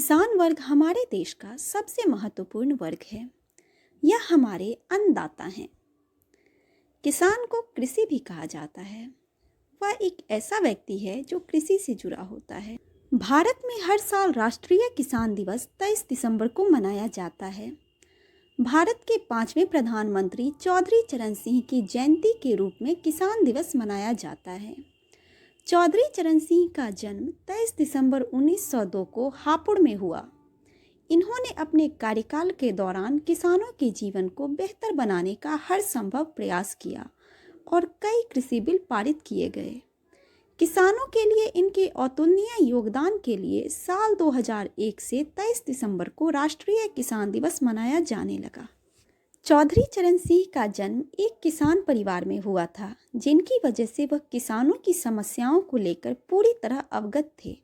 किसान वर्ग हमारे देश का सबसे महत्वपूर्ण वर्ग है। यह हमारे अन्नदाता हैं। किसान को कृषि भी कहा जाता है। वह एक ऐसा व्यक्ति है जो कृषि से जुड़ा होता है। भारत में हर साल राष्ट्रीय किसान दिवस 23 दिसंबर को मनाया जाता है। भारत के 5वें प्रधानमंत्री चौधरी चरण सिंह की जयंती के रूप में किसान दिवस मनाया जाता है। चौधरी चरण सिंह का जन्म 23 दिसंबर 1902 को हापुड़ में हुआ। इन्होंने अपने कार्यकाल के दौरान किसानों के जीवन को बेहतर बनाने का हर संभव प्रयास किया और कई कृषि बिल पारित किए गए। किसानों के लिए इनके अतुलनीय योगदान के लिए साल 2001 से 23 दिसंबर को राष्ट्रीय किसान दिवस मनाया जाने लगा। चौधरी चरण सिंह का जन्म एक किसान परिवार में हुआ था, जिनकी वजह से वह किसानों की समस्याओं को लेकर पूरी तरह अवगत थे।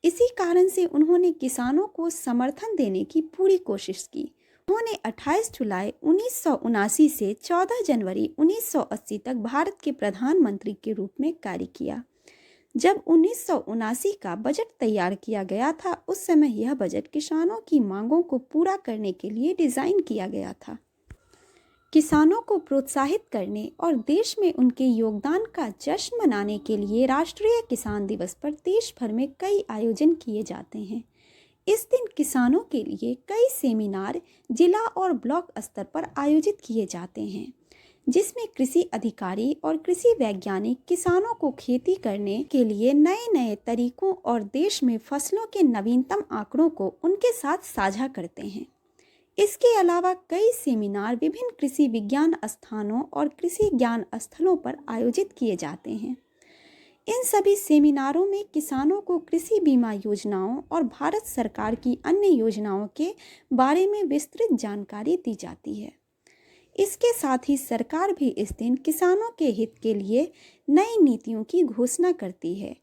इसी कारण से उन्होंने किसानों को समर्थन देने की पूरी कोशिश की। उन्होंने 28 जुलाई 1979 से 14 जनवरी 1980 तक भारत के प्रधानमंत्री के रूप में कार्य किया। जब 1979 का बजट तैयार किया गया था, उस समय यह बजट किसानों की मांगों को पूरा करने के लिए डिज़ाइन किया गया था। किसानों को प्रोत्साहित करने और देश में उनके योगदान का जश्न मनाने के लिए राष्ट्रीय किसान दिवस पर देश भर में कई आयोजन किए जाते हैं। इस दिन किसानों के लिए कई सेमिनार जिला और ब्लॉक स्तर पर आयोजित किए जाते हैं, जिसमें कृषि अधिकारी और कृषि वैज्ञानिक किसानों को खेती करने के लिए नए नए तरीकों और देश में फसलों के नवीनतम आंकड़ों को उनके साथ साझा करते हैं। इसके अलावा कई सेमिनार विभिन्न कृषि विज्ञान स्थानों और कृषि ज्ञान स्थलों पर आयोजित किए जाते हैं। इन सभी सेमिनारों में किसानों को कृषि बीमा योजनाओं और भारत सरकार की अन्य योजनाओं के बारे में विस्तृत जानकारी दी जाती है। इसके साथ ही सरकार भी इस दिन किसानों के हित के लिए नई नीतियों की घोषणा करती है,